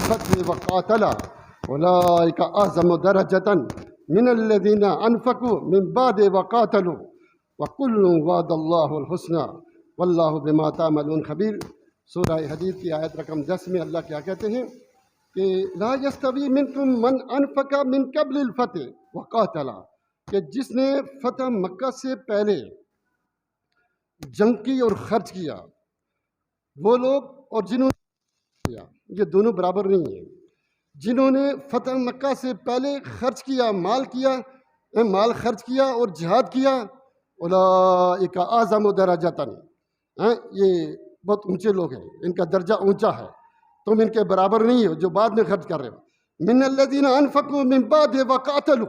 الفتح وقاتل اولئک اعظم درجۃ من الذین انفقوا من بعد وقاتلوا وکل وعد اللہ الحسنى واللہ بما تعملون خبیر۔ سورہ حدید کی آیت رقم 10 میں اللہ کیا کہتے ہیں کہ لا یستوی منکم من انفق من قبل الفتح وقاتل، کہ جس نے فتح مکہ سے پہلے جنگ کی اور خرچ کیا، وہ لوگ اور جنہوں نے کیا، یہ دونوں برابر نہیں ہیں۔ جنہوں نے فتح مکہ سے پہلے خرچ کیا، مال خرچ کیا اور جہاد کیا، اولئک اعظم درجۃ، یہ بہت اونچے لوگ ہیں، ان کا درجہ اونچا ہے، تم ان کے برابر نہیں ہو جو بعد میں خرچ کر رہے ہو۔ من الذین انفقوا من بعد وقاتلوا،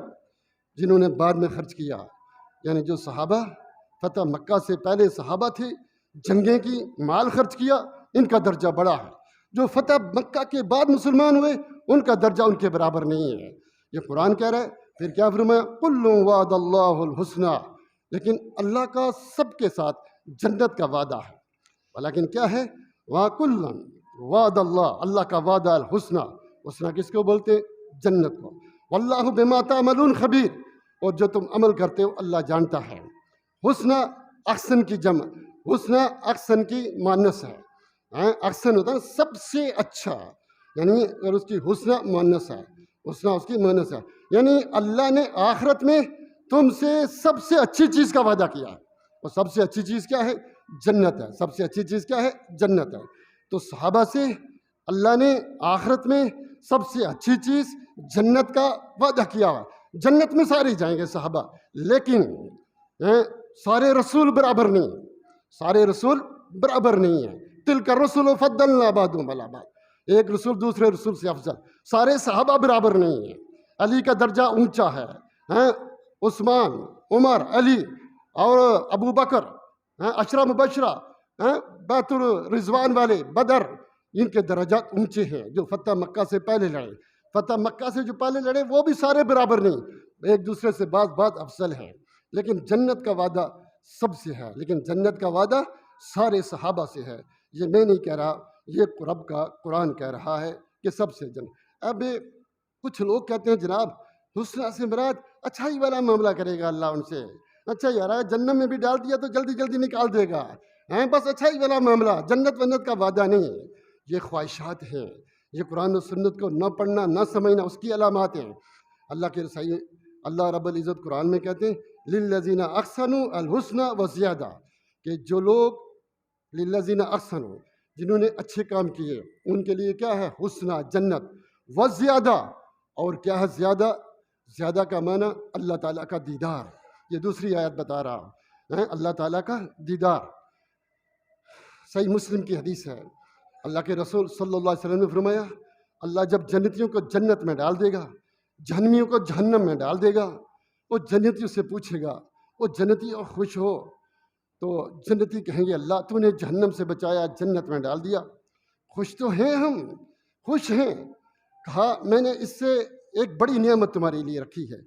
جنہوں نے بعد میں خرچ کیا، یعنی جو صحابہ فتح مکہ سے پہلے صحابہ تھے، جنگیں کی، مال خرچ کیا، ان کا درجہ بڑا ہے۔ جو فتح مکہ کے بعد مسلمان ہوئے، ان کا درجہ ان کے برابر نہیں ہے۔ یہ قرآن کہہ رہا ہے۔ پھر کیا فرمایا؟ کل وعد اللہ الحسنى، لیکن اللہ کا سب کے ساتھ جنت کا وعدہ ہے۔ ولیکن کیا ہے؟ وَكُلًّا وعد اللہ کا وعدہ الحسنى، حسنہ کس کو بولتے ہیں؟ جنت کو۔ واللہ بما تعملون خبیر، اور جو تم عمل کرتے ہو اللہ جانتا ہے۔ حسنہ احسن کی جمع، حسنہ احسن کی مؤنث ہے، احسن ہوتا ہے سب سے اچھا، یعنی اگر اس کی حسنہ مؤنث ہے، حسنہ اس کی مؤنث ہے، یعنی اللہ نے آخرت میں تم سے سب سے اچھی چیز کا وعدہ کیا ہے، اور سب سے اچھی چیز کیا ہے؟ جنت ہے۔ سب سے اچھی چیز کیا ہے؟ جنت ہے۔ تو صحابہ سے اللہ نے آخرت میں سب سے اچھی چیز جنت کا وعدہ کیا ہے۔ جنت میں سارے جائیں گے صحابہ، لیکن سارے رسول برابر نہیں، سارے رسول برابر نہیں ہیں۔ تلک الرسل فضلنا بعضهم علی بعض، ایک رسول دوسرے رسول سے افضل۔ سارے صحابہ برابر نہیں ہیں۔ علی کا درجہ اونچا ہے، عثمان، عمر، علی اور ابو بکر، عشرہ مبشرہ، بیت الرضوان والے، بدر، ان کے درجات اونچے ہیں جو فتح مکہ سے پہلے لڑے۔ فتح مکہ سے جو پہلے لڑے وہ بھی سارے برابر نہیں، ایک دوسرے سے بعض افضل ہیں، لیکن جنت کا وعدہ سب سے ہے، لیکن جنت کا وعدہ سارے صحابہ سے ہے۔ یہ میں نہیں کہہ رہا، یہ رب کا قرآن کہہ رہا ہے کہ سب سے جنت۔ اب کچھ لوگ کہتے ہیں جناب حسنہ سے مراد اچھائی والا معاملہ کرے گا اللہ ان سے، اچھا یار جنت میں بھی ڈال دیا تو جلدی جلدی نکال دے گا، بس اچھائی والا معاملہ، جنت ونت کا وعدہ نہیں ہے۔ یہ خواہشات ہیں، یہ قرآن و سنت کو نہ پڑھنا نہ سمجھنا اس کی علامات ہیں۔ اللہ کے رسائی اللہ رب العزت قرآن میں کہتے ہیں للذین احسنوا الحسنى وزیادہ، کہ جو لوگ للذین احسنوا، جنہوں نے اچھے کام کیے، ان کے لیے کیا ہے؟ حسنہ، جنت، وزیادہ، اور کیا ہے زیادہ؟ زیادہ کا معنی اللہ تعالیٰ کا دیدار۔ یہ دوسری آیت بتا رہا ہے، اللہ تعالیٰ کا دیدار۔ صحیح مسلم کی حدیث ہے، اللہ کے رسول صلی اللہ علیہ وسلم نے فرمایا اللہ جب جنتیوں کو جنت میں ڈال دے گا، جہنمیوں کو جہنم میں ڈال دے گا، وہ جنتیوں سے پوچھے گا، وہ جنتی اور خوش ہو؟ تو جنتی کہیں گے اللہ تو نے جہنم سے بچایا، جنت میں ڈال دیا، خوش تو ہیں ہم، خوش ہیں۔ کہا میں نے اس سے ایک بڑی نعمت تمہارے لیے رکھی ہے۔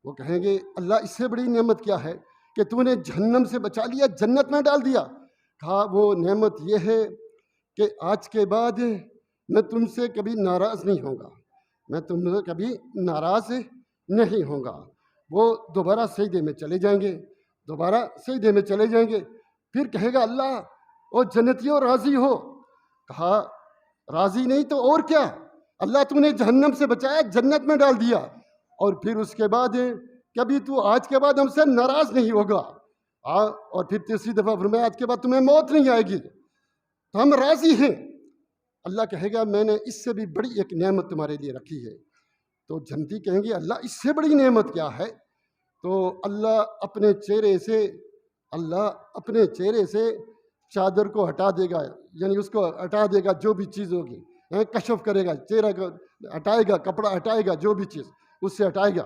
وہ کہیں گے اللہ اس سے بڑی نعمت کیا ہے کہ تو نے جہنم سے بچا لیا، جنت میں ڈال دیا؟ کہا وہ نعمت یہ ہے کہ آج کے بعد میں تم سے کبھی ناراض نہیں ہوں گا، میں تم سے کبھی ناراض نہیں ہوں گا۔ وہ دوبارہ سجدے میں چلے جائیں گے، دوبارہ سجدے میں چلے جائیں گے، پھر کہے گا اللہ او جنتیوں راضی ہو؟ کہا راضی نہیں تو اور کیا، اللہ تو نے جہنم سے بچایا، جنت میں ڈال دیا، اور پھر اس کے بعد کبھی تو آج کے بعد ہم سے ناراض نہیں ہوگا۔ اور پھر تیسری دفعہ فرمایا آج کے بعد تمہیں موت نہیں آئے گی، تو ہم راضی ہیں۔ اللہ کہے گا میں نے اس سے بھی بڑی ایک نعمت تمہارے لیے رکھی ہے۔ تو جنتی کہیں گے اللہ اس سے بڑی نعمت کیا ہے؟ تو اللہ اپنے چہرے سے چادر کو ہٹا دے گا، یعنی اس کو ہٹا دے گا جو بھی چیز ہوگی، کشف کرے گا، چہرہ کو ہٹائے گا، کپڑا ہٹائے گا، جو بھی چیز اس سے ہٹائے گا۔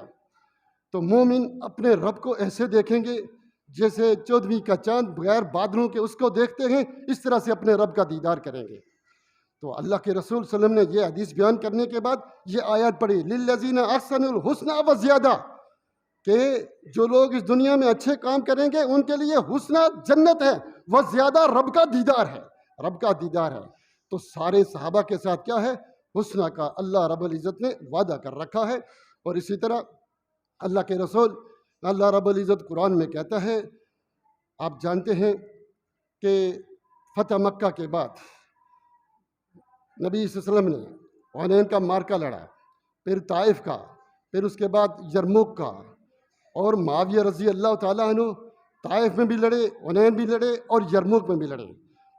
تو مومن اپنے رب کو ایسے دیکھیں گے جیسے 14ویں کا چاند بغیر بادلوں کے اس کو دیکھتے ہیں، اس طرح سے اپنے رب کا دیدار کریں گے۔ تو اللہ کے رسول صلی اللہ علیہ وسلم نے یہ حدیث بیان کرنے کے بعد یہ آیات پڑھی للذین احسنوا الحسنى وزیادہ، کہ جو لوگ اس دنیا میں اچھے کام کریں گے ان کے لیے حسنہ جنت ہے، وزیادہ رب کا دیدار ہے، رب کا دیدار ہے۔ تو سارے صحابہ کے ساتھ کیا ہے؟ حسنہ کا اللہ رب العزت نے وعدہ کر رکھا ہے۔ اور اسی طرح اللہ کے رسول اللہ رب العزت قرآن میں کہتا ہے، آپ جانتے ہیں کہ فتح مکہ کے بعد نبی صلی اللہ علیہ وسلم نے حنین کا مارکا لڑا، پھر طائف کا، پھر اس کے بعد یرموک کا، اور معاویہ رضی اللہ تعالیٰ عنہ طائف میں بھی لڑے، حنین بھی لڑے، اور یرموک میں بھی لڑے۔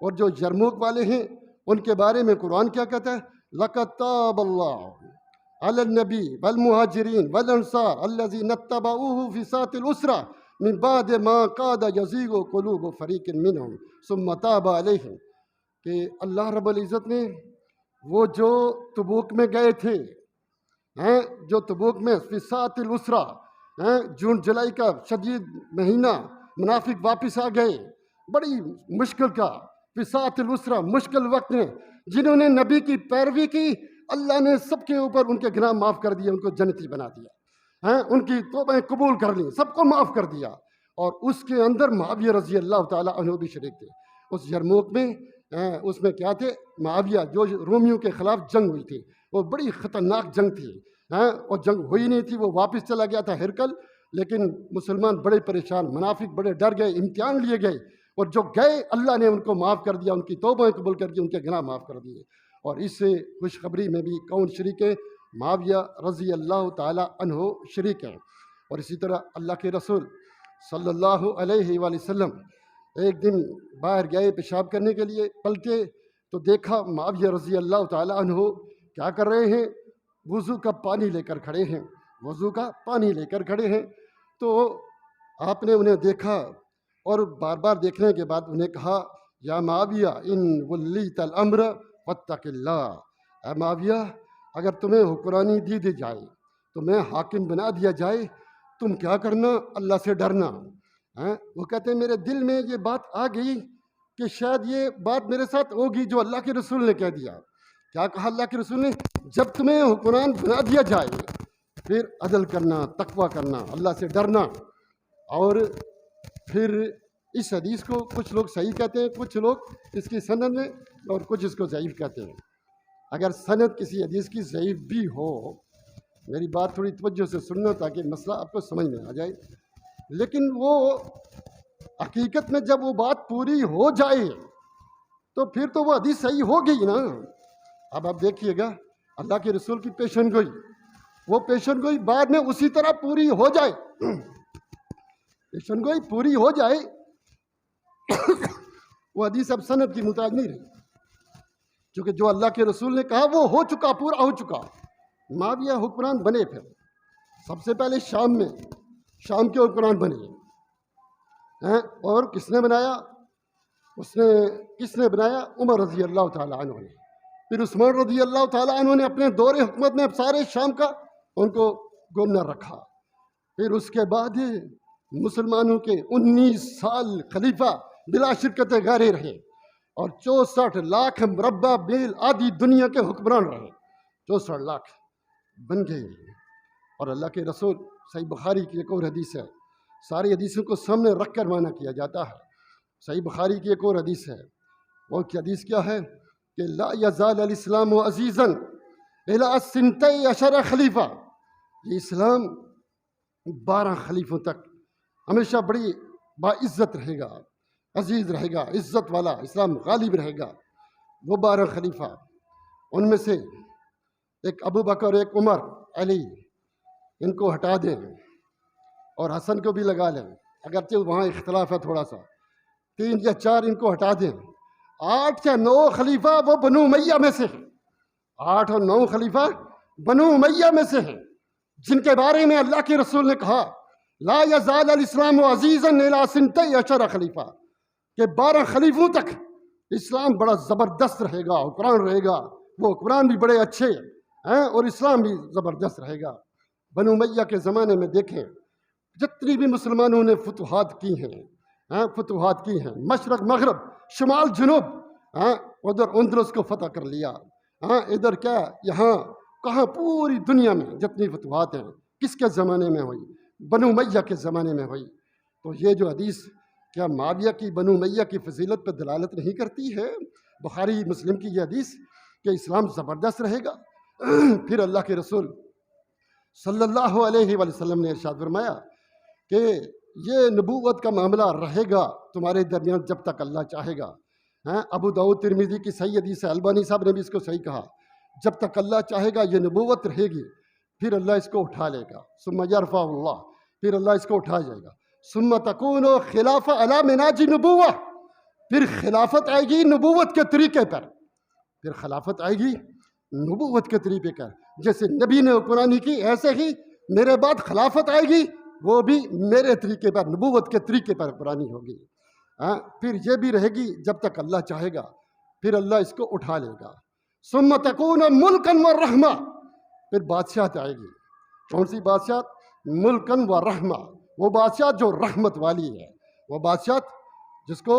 اور جو یرموک والے ہیں ان کے بارے میں قرآن کیا کہتا ہے؟ لَقَدْ تَابَ اللَّهُ عَلَى النَّبِيِّ وَالْمُهَاجِرِينَ وَالْأَنصَارِ الَّذِينَ اتَّبَعُوهُ فِي سَاعَةِ الْعُسْرَةِ مِن بَعْدِ مَا كَادَ يَزِيغُ قُلُوبُ فَرِيقٍ مِّنْهُمْ ثُمَّ تَابَ عَلَيْهِمْ، کہ اللہ رب العزت نے وہ جو تبوک میں گئے تھے، جو تبوک میں فی ساعۃ العسرہ، جون جولائی کا شدید مہینہ، منافق واپس آ گئے، بڑی مشکل کا فی ساعۃ العسرہ، مشکل وقت میں، جنہوں نے نبی کی پیروی کی، اللہ نے سب کے اوپر ان کے گناہ معاف کر دیے، ان کو جنتی بنا دیا، ان کی توبہیں قبول کر لیں، سب کو معاف کر دیا۔ اور اس کے اندر معاویہ رضی اللہ تعالیٰ عنہ بھی شریک تھے اس یرموک میں۔ اس میں کیا تھے؟ معاویہ، جو رومیوں کے خلاف جنگ ہوئی تھی، وہ بڑی خطرناک جنگ تھی، اور جنگ ہوئی نہیں تھی، وہ واپس چلا گیا تھا ہرکل، لیکن مسلمان بڑے پریشان، منافق بڑے ڈر گئے، امتحان لیے گئے، اور جو گئے اللہ نے ان کو معاف کر دیا، ان کی توبہ قبول کر دی، ان کے گناہ معاف کر دیے۔ اور اس سے خوشخبری میں بھی کون شریک ہے؟ معاویہ رضی اللہ تعالیٰ عنہ شریک ہیں۔ اور اسی طرح اللہ کے رسول صلی اللہ علیہ وآلہ وسلم ایک دن باہر گئے پیشاب کرنے کے لیے، پلٹے تو دیکھا معاویہ رضی اللہ تعالیٰ عنہ کیا کر رہے ہیں؟ وضو کا پانی لے کر کھڑے ہیں، وضو کا پانی لے کر کھڑے ہیں۔ تو آپ نے انہیں دیکھا، اور بار بار دیکھنے کے بعد انہیں کہا، یا معاویہ ان ولیت الامر فاتق اللہ، اے معاویہ اگر تمہیں حکمرانی دی جائے، تمہیں حاکم بنا دیا جائے، تم کیا کرنا؟ اللہ سے ڈرنا۔ وہ کہتے ہیں میرے دل میں یہ بات آ گئی کہ شاید یہ بات میرے ساتھ ہوگی جو اللہ کے رسول نے کہہ دیا۔ کیا کہا اللہ کے رسول نے؟ جب تمہیں حکمران بنا دیا جائے پھر عدل کرنا، تقوی کرنا، اللہ سے ڈرنا۔ اور پھر اس حدیث کو کچھ لوگ صحیح کہتے ہیں، کچھ لوگ اس کی سند میں، اور کچھ اس کو ضعیف کہتے ہیں۔ اگر سند کسی حدیث کی ضعیف بھی ہو، میری بات تھوڑی توجہ سے سننا تاکہ مسئلہ آپ کو سمجھ میں آ جائے، لیکن وہ حقیقت میں جب وہ بات پوری ہو جائے تو پھر تو وہ حدیث صحیح ہو گئی نا۔ اب آپ دیکھیے گا اللہ کے رسول کی پیشن گوئی، وہ پیشن گوئی بعد میں اسی طرح پوری ہو جائے، پیشن گوئی پوری ہو جائے، وہ حدیث اب سند کی محتاج نہیں رہی، کیونکہ جو اللہ کے رسول نے کہا وہ ہو چکا، پورا ہو چکا۔ معاویہ حکمران بنے، پھر سب سے پہلے شام میں، شام کے حکمران بنے، اور کس نے بنایا؟ کس نے بنایا؟ عمر رضی اللہ تعالیٰ عنہ نے۔ پھر عثمان رضی اللہ تعالیٰ عنہ نے اپنے دور حکومت میں سارے شام کا ان کو گورنر رکھا۔ پھر اس کے بعد مسلمانوں کے 19 سال خلیفہ بلا شرکت غیرے رہے، اور 64 لاکھ مربع میل آدھی دنیا کے حکمران رہے، 64 لاکھ بن گئے۔ اور اللہ کے رسول، صحیح بخاری کی ایک اور حدیث ہے، ساری حدیثوں کو سامنے رکھ کر معنی کیا جاتا ہے۔ صحیح بخاری کی ایک اور حدیث ہے، وہ کی حدیث کیا ہے کہ لا یزال الاسلام عزیزا الی 12 خلیفہ، یہ اسلام 12 خلیفوں تک ہمیشہ بڑی باعزت رہے گا، عزیز رہے گا، عزت والا اسلام غالب رہے گا۔ وہ 12 خلیفہ، ان میں سے ایک ابو بکر، ایک عمر، علی، ان کو ہٹا دیں اور حسن کو بھی لگا لیں، اگرچہ وہاں اختلاف ہے تھوڑا سا، 3 یا 4 ان کو ہٹا دیں، 8 یا 9 خلیفہ وہ بنو امیہ میں سے ہیں، 8 اور 9 خلیفہ بنو امیہ میں سے ہیں، جن کے بارے میں اللہ کے رسول نے کہا لا یزال الاسلام عزیزا الی 12 خلیفہ، کہ 12 خلیفوں تک اسلام بڑا زبردست رہے گا، حکمران رہے گا، وہ حکمران بھی بڑے اچھے ہیں، اور اسلام بھی زبردست رہے گا۔ بنو امیہ کے زمانے میں دیکھیں جتنی بھی مسلمانوں نے فتوحات کی ہیں، مشرق مغرب، شمال جنوب، ادھر اندلس کو فتح کر لیا، ادھر کیا، یہاں کہاں، پوری دنیا میں جتنی فتوحات ہیں کس کے زمانے میں ہوئی؟ بنو امیہ کے زمانے میں ہوئی۔ تو یہ جو حدیث کیا معاویہ کی بنو امیہ کی فضیلت پہ دلالت نہیں کرتی ہے؟ بخاری مسلم کی یہ حدیث کہ اسلام زبردست رہے گا؟ پھر اللہ کے رسول صلی اللہ علیہ وآلہ وسلم نے ارشاد فرمایا کہ یہ نبوت کا معاملہ رہے گا تمہارے درمیان جب تک اللہ چاہے گا۔ ابو داؤد ترمذی کی صحیح حدیث ہے، البانی صاحب نے بھی اس کو صحیح کہا، جب تک اللہ چاہے گا یہ نبوت رہے گی، پھر اللہ اس کو اٹھا لے گا۔ ثم یرفع اللہ، پھر اللہ اس کو اٹھا جائے گا۔ ثم تکون خلافہ علی مناج نبوہ، پھر خلافت آئے گی نبوت کے طریقے پر، پھر خلافت آئے گی نبوت کے طریقے پر، جیسے نبی نے حکمرانی کی ایسے ہی میرے بعد خلافت آئے گی، وہ بھی میرے طریقے پر، نبوت کے طریقے پر حکمرانی ہوگی۔ پھر یہ بھی رہے گی جب تک اللہ چاہے گا، پھر اللہ اس کو اٹھا لے گا۔ ثم تکون ملکن و رحمہ، پھر بادشاہت آئے گی۔ کون سی بادشاہت؟ ملکن و رحمہ، وہ بادشاہت جو رحمت والی ہے، وہ بادشاہت جس کو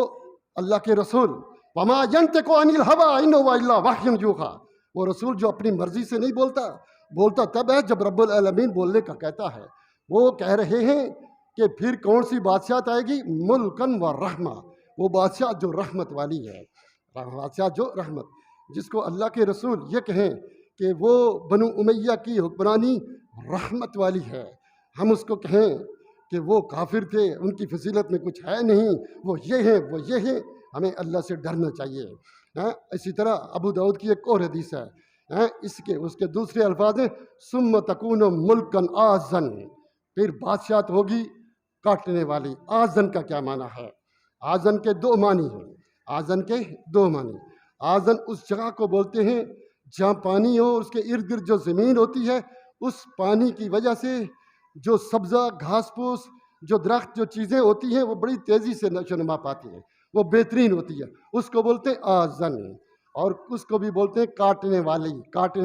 اللہ کے رسول وما ینطق عن الہویٰ ان ہوا الا وحی یوحیٰ، وہ رسول جو اپنی مرضی سے نہیں بولتا تب ہے جب رب العالمین بولنے کا کہتا ہے۔ وہ کہہ رہے ہیں کہ پھر کون سی بادشاہت آئے گی؟ ملکن و رحمہ، وہ بادشاہ جو رحمت والی ہے، بادشاہ جو رحمت، جس کو اللہ کے رسول یہ کہیں کہ وہ بنو امیہ کی حکمرانی رحمت والی ہے، ہم اس کو کہیں کہ وہ کافر تھے، ان کی فضیلت میں کچھ ہے نہیں، وہ یہ ہیں وہ یہ ہیں، ہمیں اللہ سے ڈرنا چاہیے۔ اسی طرح ابو داؤد کی ایک اور حدیث ہے، اس کے دوسرے الفاظ ہیں ثم تکون ملکن آزن، پھر بادشاہت ہوگی کاٹنے والی۔ آزن کا کیا معنی ہے؟ آزن کے دو معنی ہیں، آزن کے دو معنی۔ آزن اس جگہ کو بولتے ہیں جہاں پانی ہو، اس کے ارد گرد جو زمین ہوتی ہے، اس پانی کی وجہ سے جو سبزہ گھاس پھوس، جو درخت، جو چیزیں ہوتی ہیں وہ بڑی تیزی سے نشو و نما پاتی ہیں، وہ بہترین ہوتی ہے، اس کو بولتے ہیں آزن، اور اس کو بھی بولتے ہیں کاٹنے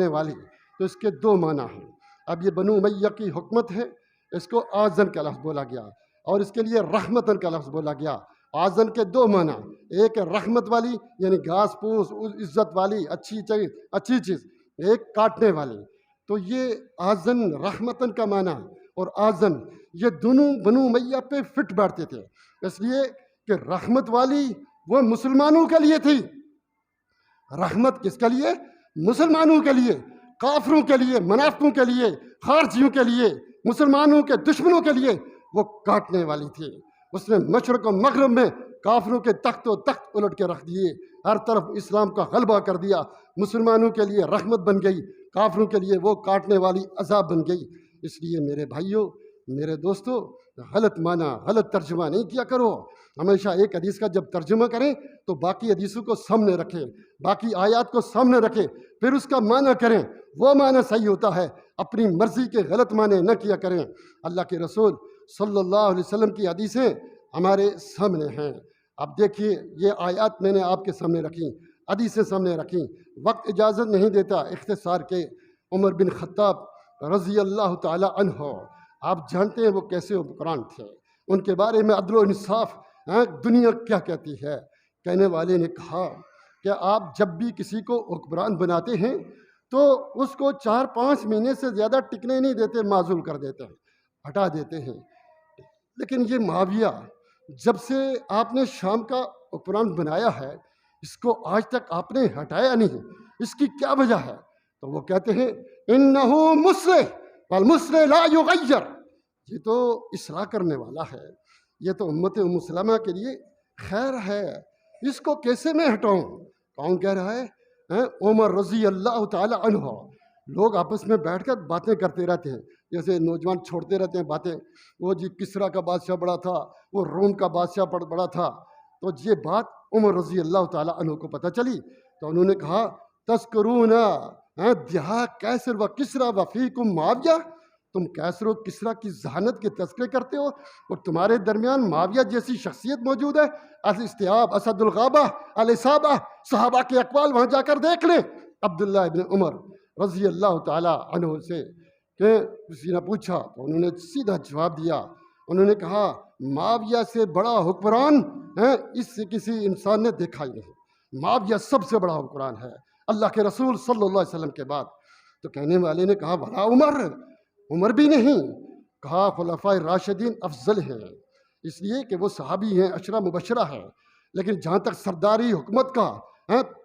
والی۔ تو اس کے دو معنی ہیں۔ اب یہ بنو امیہ کی حکمت ہے، اس کو آزن کا لفظ بولا گیا، اور اس کے لیے رحمتن کا لفظ بولا گیا۔ آزن کے دو معنی، ایک ہے رحمت والی یعنی گھاس پھوس، عزت والی، اچھی چیز، ایک کاٹنے والی۔ تو یہ آزن رحمتن کا معنی اور آزن، یہ دونوں بنو امیہ پہ فٹ بیٹھتے تھے، اس لیے کہ رحمت والی وہ مسلمانوں کے لیے تھی۔ رحمت کس کے لیے؟ مسلمانوں کے لیے، کافروں کے لیے، منافقوں کے لیے، خارجیوں کے لیے، مسلمانوں کے دشمنوں کے لیے وہ کاٹنے والی تھی۔ اس نے مشرق و مغرب میں کافروں کے تخت و تخت الٹ کے رکھ دیے، ہر طرف اسلام کا غلبہ کر دیا، مسلمانوں کے لیے رحمت بن گئی، کافروں کے لیے وہ کاٹنے والی عذاب بن گئی۔ اس لیے میرے بھائیوں، میرے دوستوں، غلط معنی، غلط ترجمہ نہیں کیا کرو۔ ہمیشہ ایک حدیث کا جب ترجمہ کریں تو باقی حدیثوں کو سامنے رکھیں، باقی آیات کو سامنے رکھیں، پھر اس کا معنی کریں، وہ معنی صحیح ہوتا ہے، اپنی مرضی کے غلط معنی نہ کیا کریں۔ اللہ کے رسول صلی اللہ علیہ وسلم کی حدیثیں ہمارے سامنے ہیں۔ اب دیکھیے، یہ آیات میں نے آپ کے سامنے رکھیں، حدیثیں سامنے رکھیں، وقت اجازت نہیں دیتا اختصار کے۔ عمر بن خطاب رضی اللہ تعالی عنہ، آپ جانتے ہیں وہ کیسے حکمران تھے، ان کے بارے میں عدل و انصاف دنیا کیا کہتی ہے۔ کہنے والے نے کہا کہ آپ جب بھی کسی کو حکمران بناتے ہیں تو اس کو 4-5 مہینے سے زیادہ ٹکنے نہیں دیتے، معزول کر دیتے ہیں، ہٹا دیتے ہیں۔ لیکن یہ معاویہ جب سے آپ نے شام کا حکمران بنایا ہے، اس کو آج تک آپ نے ہٹایا نہیں، اس کی کیا وجہ ہے؟ تو وہ کہتے ہیں انہو مصلح والمصلح لا یغیر، یہ تو اصلاح کرنے والا ہے، یہ تو امت مسلمہ کے لیے خیر ہے، اس کو کیسے میں ہٹاؤں؟ کون کہہ رہا ہے؟ عمر رضی اللہ تعالی عنہ۔ لوگ آپس میں بیٹھ کر باتیں کرتے رہتے ہیں، جیسے نوجوان چھوڑتے رہتے ہیں باتیں، وہ جی کسریٰ کا بادشاہ بڑا تھا، وہ روم کا بادشاہ بڑا تھا۔ تو یہ بات عمر رضی اللہ تعالی عنہ کو پتہ چلی، تو انہوں نے کہا تذکرون دہا کیسر و کسریٰ و فیکم معاویہ، تم کیسر و کسریٰ کی ذہانت کے تذکرے کرتے ہو اور تمہارے درمیان معاویہ جیسی شخصیت موجود ہے۔ الاستیاب، اسد الغابہ، الاصابہ، صحابہ کے اقوال وہاں جا کر دیکھ لیں۔ عبداللہ ابن عمر رضی اللہ تعالی عنہ سے کہ کسی نے پوچھا تو انہوں نے سیدھا جواب دیا، انہوں نے کہا معاویہ سے بڑا حکمران اس سے کسی انسان نے دیکھا ہی نہیں، معاویہ سب سے بڑا حکمران ہے اللہ کے رسول صلی اللہ علیہ وسلم کے بعد۔ تو کہنے والے نے کہا بھلا عمر بھی نہیں؟ کہا خلفائے راشدین افضل ہیں، اس لیے کہ وہ صحابی ہیں، عشرہ مبشرہ ہیں، لیکن جہاں تک سرداری حکومت کا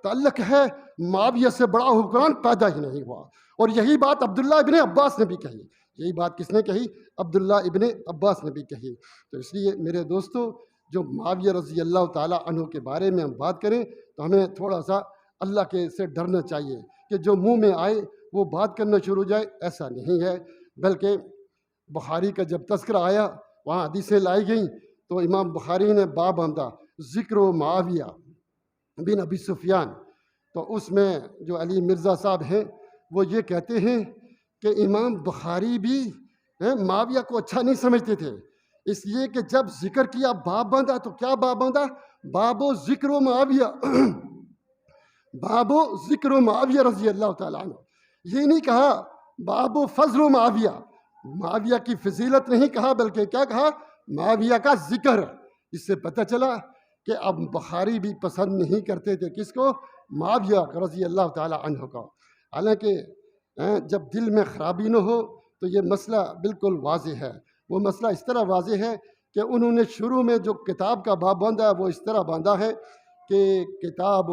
تعلق ہے معاویہ سے بڑا حکمران پیدا ہی نہیں ہوا۔ اور یہی بات عبداللہ ابن عباس نے بھی کہی، یہی بات کس نے کہی؟ عبداللہ ابن عباس نے بھی کہی۔ تو اس لیے میرے دوستو، جو معاویہ رضی اللہ تعالیٰ عنہ کے بارے میں ہم بات کریں تو ہمیں تھوڑا سا اللہ کے سے ڈرنا چاہیے کہ جو منہ میں آئے وہ بات کرنا شروع ہو جائے، ایسا نہیں ہے۔ بلکہ بخاری کا جب تذکرہ آیا، وہاں حدیثیں لائی گئیں، تو امام بخاری نے باب باندھا ذکر و معاویہ بن ابی سفیان۔ تو اس میں جو علی مرزا صاحب ہیں وہ یہ کہتے ہیں کہ امام بخاری بھی معاویہ کو اچھا نہیں سمجھتے تھے، اس لیے کہ جب ذکر کیا باب باندھا تو کیا باب باندھا؟ باب و ذکر و معاویہ باب و ذکر و معاویہ رضی اللہ تعالیٰ عنہ۔ یہ نہیں کہا باب و فضل و معاویہ، معاویہ کی فضیلت نہیں کہا، بلکہ کیا کہا؟ معاویہ کا ذکر۔ اس سے پتہ چلا کہ اب بخاری بھی پسند نہیں کرتے تھے کس کو؟ معاویہ رضی اللہ تعالیٰ عنہ کو۔ حالانکہ جب دل میں خرابی نہ ہو تو یہ مسئلہ بالکل واضح ہے۔ وہ مسئلہ اس طرح واضح ہے کہ انہوں نے شروع میں جو کتاب کا باب باندھا وہ اس طرح باندھا ہے کہ کتاب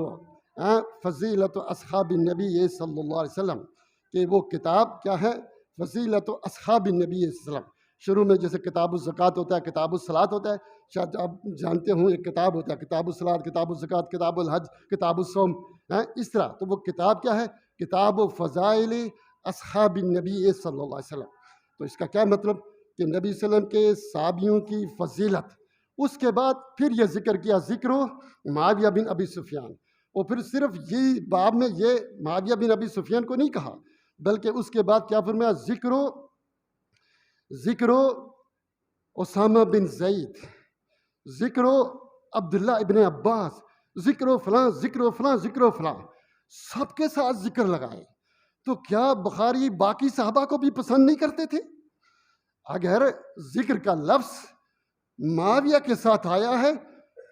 فضیلت اصحاب النبی صلی اللہ علیہ وسلم، کہ وہ کتاب کیا ہے؟ فضیلت اصحاب النبی صلی اللہ علیہ وسلم۔ شروع میں جیسے کتاب الزکوٰۃ ہوتا ہے، کتاب الصلاۃ ہوتا ہے، شاید آپ جانتے ہوں ایک کتاب ہوتا ہے کتاب الصلاۃ، کتاب الزکوٰۃ، کتاب الحج، کتاب الصوم، اس طرح۔ تو وہ کتاب کیا ہے؟ کتاب فضائل اصحاب النبی صلی اللہ علیہ وسلم۔ تو اس کا کیا مطلب؟ کہ نبی صلی اللہ علیہ وسلم کے صحابیوں کی فضیلت۔ اس کے بعد پھر یہ ذکر کیا ذکر معاویہ بن ابی سفیان، اور پھر صرف یہی باب میں یہ معاویہ بن ابی سفیان کو نہیں کہا، بلکہ اس کے بعد کیا فرمایا؟ ذکر اسامہ بن زید، ذکر عبداللہ ابن عباس، ذکر فلاں ذکر فلاں ذکر فلاں، سب کے ساتھ ذکر لگائے۔ تو کیا بخاری باقی صحابہ کو بھی پسند نہیں کرتے تھے؟ اگر ذکر کا لفظ معاویہ کے ساتھ آیا ہے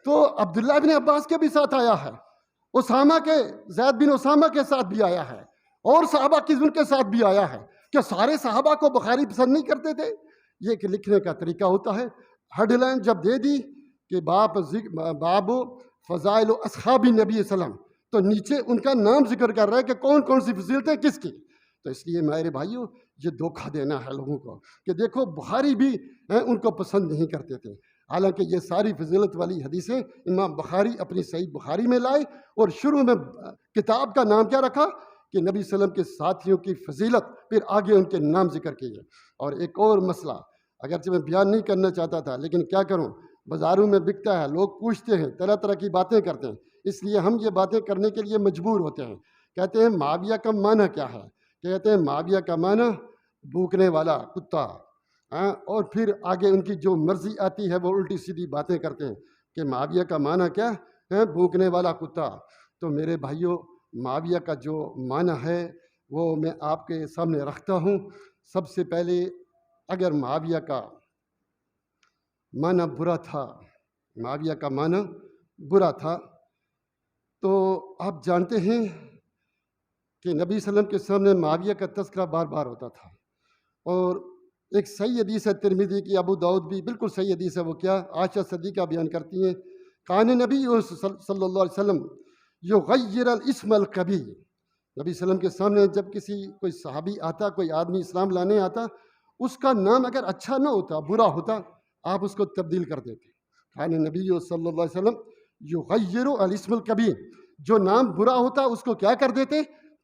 تو عبداللہ بن عباس کے بھی ساتھ آیا ہے، اسامہ کے زید بن اسامہ کے ساتھ بھی آیا ہے، اور صحابہ کی ان کے ساتھ بھی آیا ہے۔ کیا سارے صحابہ کو بخاری پسند نہیں کرتے تھے؟ یہ ایک لکھنے کا طریقہ ہوتا ہے۔ ہیڈ لائن جب دے دی کہ باب فضائل اصحاب نبی صلی اللہ علیہ وسلم، تو نیچے ان کا نام ذکر کر رہا ہے کہ کون کون سی فضیلتیں کس کی۔ تو اس لیے میرے بھائیوں، یہ دھوکہ دینا ہے لوگوں کو کہ دیکھو بخاری بھی ان کو پسند نہیں کرتے تھے، حالانکہ یہ ساری فضیلت والی حدیثیں امام بخاری اپنی صحیح بخاری میں لائے، اور شروع میں کتاب کا نام کیا رکھا؟ کہ نبی صلی اللہ علیہ وسلم کے ساتھیوں کی فضیلت، پھر آگے ان کے نام ذکر کیے۔ اور ایک اور مسئلہ، اگرچہ میں بیان نہیں کرنا چاہتا تھا لیکن کیا کروں، بازاروں میں بکتا ہے، لوگ پوچھتے ہیں، طرح طرح کی باتیں کرتے ہیں، اس لیے ہم یہ باتیں کرنے کے لیے مجبور ہوتے ہیں۔ کہتے ہیں معاویہ کا معنی کیا ہے؟ کہتے ہیں معاویہ کا معنی بھوکنے والا کتا، اور پھر آگے ان کی جو مرضی آتی ہے وہ الٹی سیدھی باتیں کرتے ہیں کہ معاویہ کا معنی کیا ہے؟ بھوکنے والا کتا۔ تو میرے بھائیوں، معاویہ کا جو معنی ہے وہ میں آپ کے سامنے رکھتا ہوں۔ سب سے پہلے اگر معاویہ کا معنی برا تھا، معاویہ کا معنی برا تھا، تو آپ جانتے ہیں کہ نبی صلی اللہ علیہ وسلم کے سامنے معاویہ کا تذکرہ بار بار ہوتا تھا۔ اور ایک صحیح حدیث ہے ترمذی کی، ابو داؤد بھی بالکل صحیح حدیث ہے، وہ کیا؟ عائشہ صدیقہ بیان کرتی ہیں، کان نبی صلی اللہ علیہ وسلم یغیر الاسم القبیح، نبی صلی اللہ علیہ وسلم کے سامنے جب کوئی صحابی آتا، کوئی آدمی اسلام لانے آتا، اس کا نام اگر اچھا نہ ہوتا، برا ہوتا، آپ اس کو تبدیل کر دیتے۔ کان نبی صلی اللہ علیہ وسلم یغیر الاسم القبیح، جو نام برا ہوتا اس کو کیا کر دیتے؟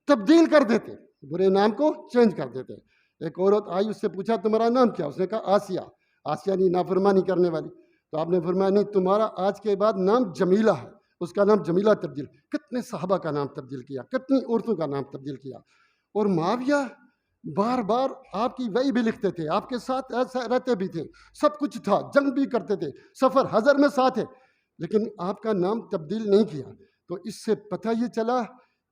تبدیل کر دیتے، برے نام کو چینج کر دیتے۔ ایک عورت آئی، اس سے پوچھا تمہارا نام کیا؟ اس نے کہا آسیہ، آسیہ نہیں نافرمانی کرنے والی۔ تو آپ نے فرمایا نہیں، تمہارا آج کے بعد نام جمیلہ ہے، اس کا نام جمیلہ تبدیل۔ کتنے صحابہ کا نام تبدیل کیا، کتنی عورتوں کا نام تبدیل کیا۔ اور معاویہ بار بار آپ کی وحی بھی لکھتے تھے، آپ کے ساتھ ایسا رہتے بھی تھے، سب کچھ تھا، جنگ بھی کرتے تھے، سفر حضر میں ساتھ ہے، لیکن آپ کا نام تبدیل نہیں کیا۔ تو اس سے پتہ یہ چلا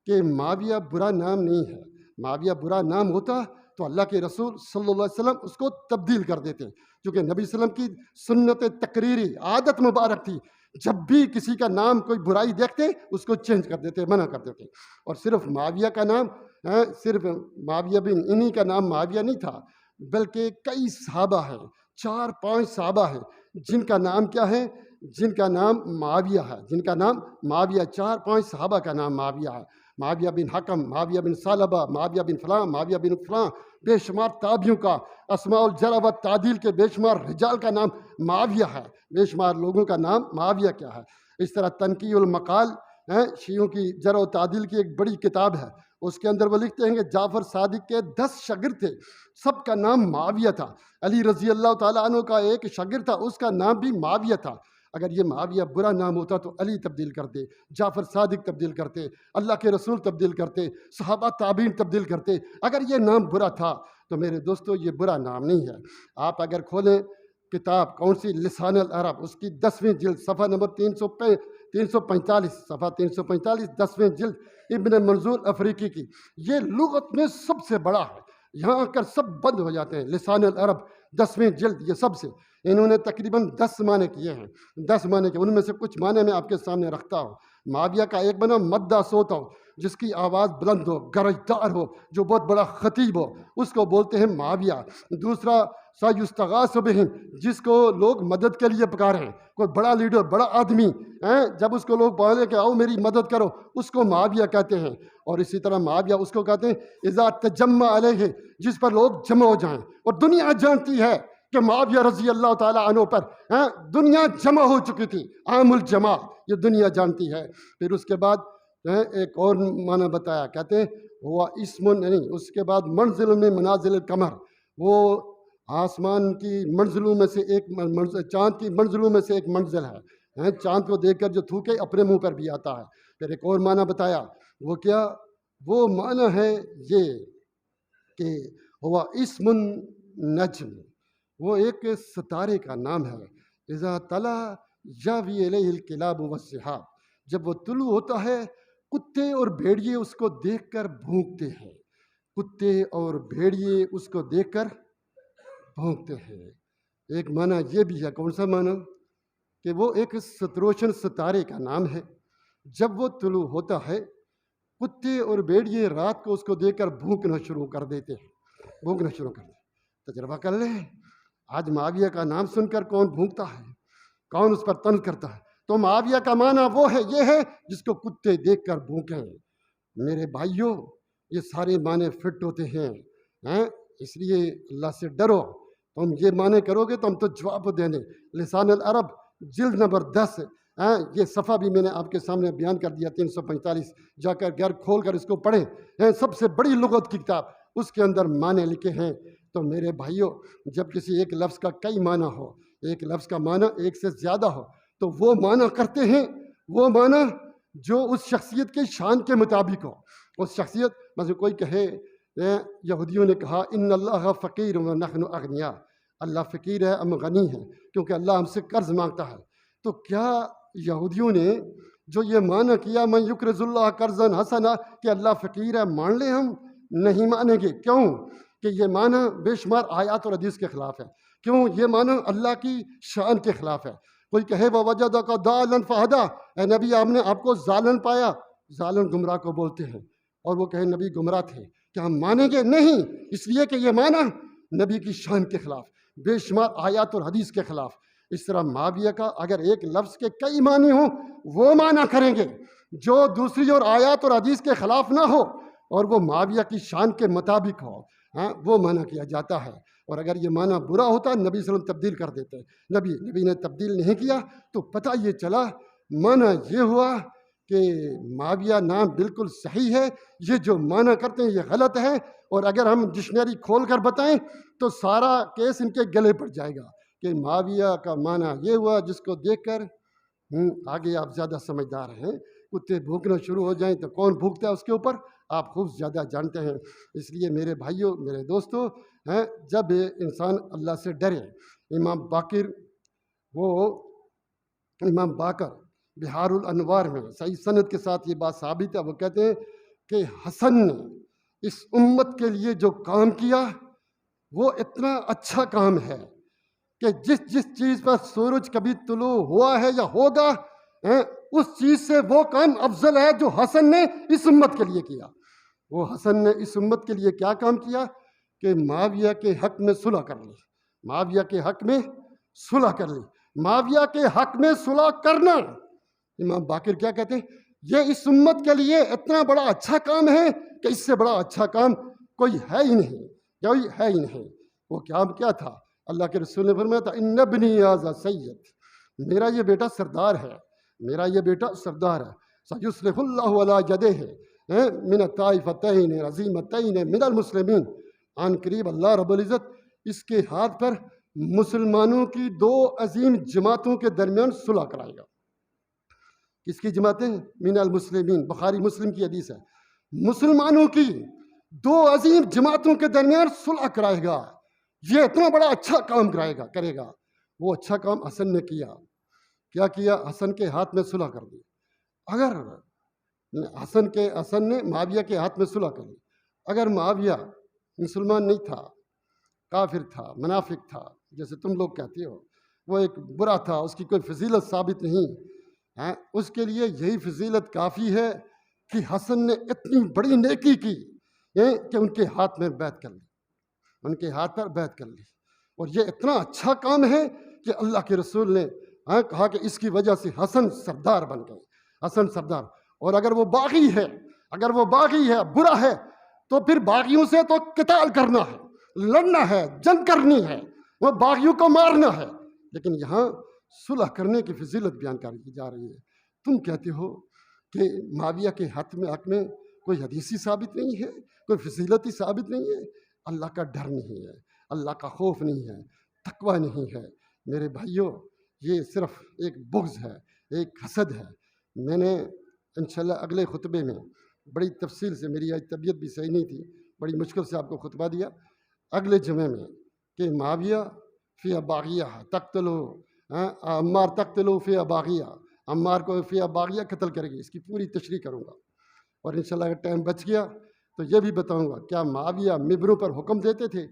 کہ معاویہ برا نام نہیں ہے۔ معاویہ برا نام ہوتا تو اللہ کے رسول صلی اللہ علیہ وسلم اس کو تبدیل کر دیتے، کیونکہ نبی صلی اللہ علیہ وسلم کی سنت تقریری عادت مبارک تھی، جب بھی کسی کا نام کوئی برائی دیکھتے اس کو چینج کر دیتے، منع کر دیتے۔ اور صرف معاویہ کا نام، صرف معاویہ بن انہی کا نام معاویہ نہیں تھا، بلکہ کئی صحابہ ہیں، 4-5 صحابہ ہیں جن کا نام کیا ہے؟ جن کا نام معاویہ ہے، جن کا نام معاویہ، 4-5 صحابہ کا نام معاویہ ہے۔ معاویہ بن حکم، معاویہ بن ثعلبہ، معاویہ بن فلاں، معاویہ بن فلاں، بے شمار تابعیوں کا، اسماء الجرح و تعدیل کے بے شمار رجال کا نام معاویہ ہے، بے شمار لوگوں کا نام معاویہ کیا ہے۔ اس طرح تنقیح المقال شیعوں کی جرح و تعدیل کی ایک بڑی کتاب ہے، اس کے اندر وہ لکھتے ہیں کہ جعفر صادق کے 10 شاگرد تھے، سب کا نام معاویہ تھا۔ علی رضی اللہ تعالیٰ عنہ کا ایک شاگرد تھا، اس کا نام بھی معاویہ تھا۔ اگر یہ معاویہ برا نام ہوتا تو علی تبدیل کرتے، جعفر صادق تبدیل کرتے، اللہ کے رسول تبدیل کرتے، صحابہ تابعین تبدیل کرتے۔ اگر یہ نام برا تھا تو میرے دوستو یہ برا نام نہیں ہے۔ آپ اگر کھولیں کتاب کون سی، لسان العرب، اس کی 10ویں جلد صفحہ نمبر 345، صفحہ 345، 10ویں جلد، ابن منظور افریقی کی، یہ لغت میں سب سے بڑا ہے۔ یہاں آ کر سب بند ہو جاتے ہیں۔ لسان العرب 10ویں جلد، یہ سب سے انہوں نے تقریباً 10 معنی کیے ہیں، 10 معنی کے، ان میں سے کچھ معنی میں آپ کے سامنے رکھتا ہوں۔ معاویہ کا ایک معنی مدہ صوت ہو، جس کی آواز بلند ہو، گرجدار ہو، جو بہت بڑا خطیب ہو، اس کو بولتے ہیں معاویہ۔ دوسرا سایستغاث بہم، جس کو لوگ مدد کے لیے پکاریں، کوئی بڑا لیڈر، بڑا آدمی جب اس کو لوگ بولیں کہ آؤ میری مدد کرو، اس کو معاویہ کہتے ہیں۔ اور اسی طرح معاویہ اس کو کہتے ہیں اذا تجمع علیہ، جس پر لوگ جمع ہو جائیں، اور دنیا جانتی ہے کہ معاویہ رضی اللہ تعالیٰ عنہ پر دنیا جمع ہو چکی تھی، عام الجمع، یہ دنیا جانتی ہے۔ پھر اس کے بعد ایک اور معنی بتایا، کہتے ہیں وہ اسم نہیں، اس کے بعد منزل میں منازل القمر، وہ آسمان کی منزلوں میں سے ایک چاند کی منزلوں میں سے ایک منزل ہے، چاند کو دیکھ کر جو تھوکے اپنے منہ پر بھی آتا ہے۔ پھر ایک اور معنی بتایا، وہ کیا، وہ معنی ہے یہ کہ ہوا اسم نجم، وہ ایک ستارے کا نام ہے، اذا طلع یاوی الیہ الکلاب والسحاب، جب وہ طلوع ہوتا ہے کتے اور بھیڑیے اس کو دیکھ کر بھونکتے ہیں، کتے اور بھیڑیے اس کو دیکھ کر بھونکتے ہیں۔ ایک معنی یہ بھی ہے، کون سا معنی، کہ وہ ایک روشن ستارے کا نام ہے، جب وہ طلوع ہوتا ہے کتے اور بھیڑیے رات کو اس کو دیکھ کر بھونکنا شروع کر دیتے ہیں، بھونکنا شروع کر دیتے ہیں۔ تجربہ کر لیں، آج معاویہ کا نام سن کر کون بھونکتا ہے، کون اس پر طنز کرتا ہے؟ تو معاویہ کا معنی وہ ہے، یہ ہے جس کو کتے دیکھ کر بھونکیں۔ میرے بھائیوں، یہ سارے معنی فٹ ہوتے ہیں، اس لیے اللہ سے ڈرو۔ تم یہ معنی کرو گے تو ہم تو جواب دیں گے۔ لسان العرب جلد نمبر 10، یہ صفحہ بھی میں نے آپ کے سامنے بیان کر دیا، 345، جا کر گھر کھول کر اس کو پڑھیں، سب سے بڑی لغت کی کتاب، اس کے اندر معنی لکھے ہیں۔ تو میرے بھائیوں، جب کسی ایک لفظ کا کئی معنی ہو، ایک لفظ کا معنی ایک سے زیادہ ہو، تو وہ معنی کرتے ہیں، وہ معنی جو اس شخصیت کے شان کے مطابق ہو۔ اس شخصیت، مثلا کوئی کہے، یہودیوں نے کہا ان اللہ فقیر ونحن اغنیاء، اللہ فقیر ہے ہم غنی ہیں، کیونکہ اللہ ہم سے قرض مانگتا ہے۔ تو کیا یہودیوں نے جو یہ معنی کیا من یقرض اللہ قرضا حسنا، کہ اللہ فقیر ہے، مان لیں ہم؟ نہیں مانیں گے۔ کیوں؟ کہ یہ معنی بے شمار آیات اور حدیث کے خلاف ہے۔ کیوں؟ یہ معنی اللہ کی شان کے خلاف ہے۔ کوئی کہے ووجدک ضالا فہدی، اے نبی آپ نے آپ کو ضالن پایا، ضالن گمراہ کو بولتے ہیں، اور وہ کہے نبی گمراہ تھے، کیا ہم مانیں گے؟ نہیں، اس لیے کہ یہ معنی نبی کی شان کے خلاف، بے شمار آیات اور حدیث کے خلاف۔ اس طرح معاویہ کا اگر ایک لفظ کے کئی معنی ہوں، وہ معنی کریں گے جو دوسری اور آیات اور حدیث کے خلاف نہ ہو، اور وہ معاویہ کی شان کے مطابق ہو، وہ معنی کیا جاتا ہے۔ اور اگر یہ معنی برا ہوتا، نبی صلی اللہ علیہ وسلم تبدیل کر دیتے، نبی نے تبدیل نہیں کیا، تو پتہ یہ چلا، معنی یہ ہوا کہ معاویہ نام بالکل صحیح ہے، یہ جو معنی کرتے ہیں یہ غلط ہے۔ اور اگر ہم ڈکشنری کھول کر بتائیں تو سارا کیس ان کے گلے پڑ جائے گا کہ معاویہ کا معنی یہ ہوا، جس کو دیکھ کر آگے آپ زیادہ سمجھدار ہیں، کتے بھونکنا شروع ہو جائیں تو کون بھونکتا ہے اس کے اوپر، آپ خوب زیادہ جانتے ہیں۔ اس لیے میرے بھائیوں، میرے دوستوں، جب انسان اللہ سے ڈرے، امام باقر بہار الانوار میں صحیح سند کے ساتھ یہ بات ثابت ہے، وہ کہتے ہیں کہ حسن نے اس امت کے لیے جو کام کیا وہ اتنا اچھا کام ہے کہ جس چیز پر سورج کبھی طلوع ہوا ہے یا ہوگا، اس چیز سے وہ کام افضل ہے جو حسن نے اس امت کے لیے کیا۔ وہ حسن نے اس امت کے لیے کیا کام کیا کہ معاویہ کے حق میں صلح کر لی، معاویہ کے حق میں صلح کر لی۔ معاویہ کے حق میں صلح کرنا، امام باقر کیا کہتے ہیں؟ یہ اس امت کے لیے اتنا بڑا اچھا کام ہے کہ اس سے بڑا اچھا کام کوئی ہے ہی نہیں، کوئی ہے ہی نہیں۔ وہ کام کیا تھا؟ اللہ کے رسول نے فرمایا تھا ان ابنی ھذا سید، میرا یہ بیٹا سردار ہے، میرا یہ بیٹا سردار ہے۔ سیصلح اللہ علی یدیہ من الطائفتین عظیمتین من المسلمین، آن قریب اللہ رب العزت اس کے ہاتھ پر مسلمانوں کی دو عظیم جماعتوں کے درمیان صلح کرائے گا۔ کس کی جماعتیں؟ من المسلمین، بخاری مسلم کی حدیث ہے، مسلمانوں کی دو عظیم جماعتوں کے درمیان صلح کرائے گا۔ یہ اتنا بڑا اچھا کام کرے گا۔ وہ اچھا کام حسن نے کیا۔ کیا کیا؟ حسن کے ہاتھ میں صلح کر دی۔ اگر حسن نے معاویہ کے ہاتھ میں صلح کر دی، اگر معاویہ مسلمان نہیں تھا، کافر تھا، منافق تھا، جیسے تم لوگ کہتے ہو، وہ ایک برا تھا، اس کی کوئی فضیلت ثابت نہیں، اس کے لیے یہی فضیلت کافی ہے کہ حسن نے اتنی بڑی نیکی کی کہ ان کے ہاتھ میں بیعت کر لی، ان کے ہاتھ پر بیعت کر لی۔ اور یہ اتنا اچھا کام ہے کہ اللہ کے رسول نے کہا کہ اس کی وجہ سے حسن سردار بن گئے، حسن سردار۔ اور اگر وہ باغی ہے، برا ہے، تو پھر باغیوں سے تو قتال کرنا ہے، لڑنا ہے، جنگ کرنی ہے، وہ باغیوں کو مارنا ہے۔ لیکن یہاں صلح کرنے کی فضیلت بیان کی جا رہی ہے۔ تم کہتے ہو کہ معاویہ کے حق میں کوئی حدیثی ثابت نہیں ہے، کوئی فضیلتی ثابت نہیں ہے۔ اللہ کا ڈر نہیں ہے، اللہ کا خوف نہیں ہے، تقوی نہیں ہے۔ میرے بھائیوں، یہ صرف ایک بغض ہے، ایک حسد ہے۔ میں نے انشاءاللہ اگلے خطبے میں بڑی تفصیل سے، میری آج طبیعت بھی صحیح نہیں تھی، بڑی مشکل سے آپ کو خطبہ دیا، اگلے جمعے میں، کہ معاویہ فی باغیہ تقتلو عمار تقتلو فی باغیہ، عمار کو فی باغیہ قتل کرے گی، اس کی پوری تشریح کروں گا۔ اور انشاءاللہ اگر ٹائم بچ گیا تو یہ بھی بتاؤں گا کیا معاویہ ممبروں پر حکم دیتے تھے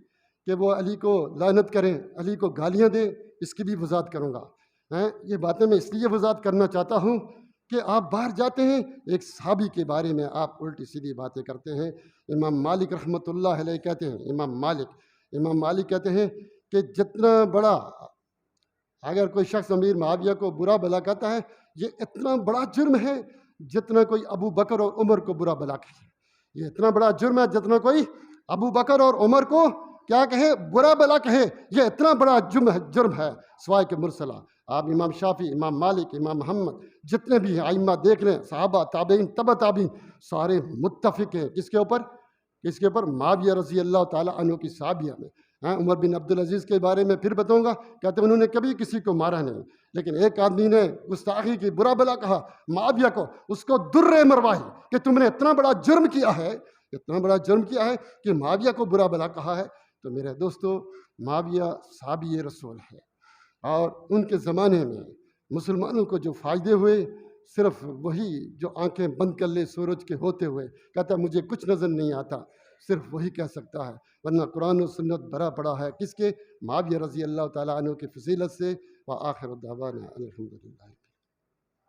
کہ وہ علی کو لعنت کریں، علی کو گالیاں دیں، اس کی بھی وضاحت کروں گا۔ یہ باتیں میں اس لیے وضاحت کرنا چاہتا ہوں کہ آپ باہر جاتے ہیں، ایک صحابی کے بارے میں آپ الٹی سیدھی باتیں کرتے ہیں۔ امام مالک رحمۃ اللہ علیہ کہتے ہیں، امام مالک کہتے ہیں کہ جتنا بڑا، اگر کوئی شخص امیر معاویہ کو برا بھلا کہتا ہے، یہ اتنا بڑا جرم ہے جتنا کوئی ابو بکر اور عمر کو برا بھلا کہے۔ یہ اتنا بڑا جرم ہے جتنا کوئی ابو بکر اور عمر کو کیا کہے؟ برا بھلا کہے۔ یہ اتنا بڑا جرم ہے سوائے کہ مرسلہ۔ آپ امام شافعی، امام مالک، امام محمد، جتنے بھی ہیں ائمہ دیکھ لیں، صحابہ، تابعین، تبع تابعین، سارے متفق ہیں کس کے اوپر؟ معاویہ رضی اللہ تعالیٰ عنہ کی صحابیہ میں۔ عمر بن عبدالعزیز کے بارے میں پھر بتاؤں گا، کہتے ہیں انہوں نے کبھی کسی کو مارا نہیں، لیکن ایک آدمی نے گستاخی کی، برا بھلا کہا معاویہ کو، اس کو درے مروائی کہ تم نے اتنا بڑا جرم کیا ہے کہ معاویہ کو برا بھلا کہا ہے۔ تو میرے دوستو، معاویہ صحابی رسول ہے، اور ان کے زمانے میں مسلمانوں کو جو فائدے ہوئے، صرف وہی جو آنکھیں بند کر لے سورج کے ہوتے ہوئے، کہتا مجھے کچھ نظر نہیں آتا، صرف وہی کہہ سکتا ہے، ورنہ قرآن و سنت بھرا پڑا ہے کس کے؟ معاویہ رضی اللہ تعالیٰ عنہ کی فضیلت سے۔ وآخر دعوانا الحمدللہ۔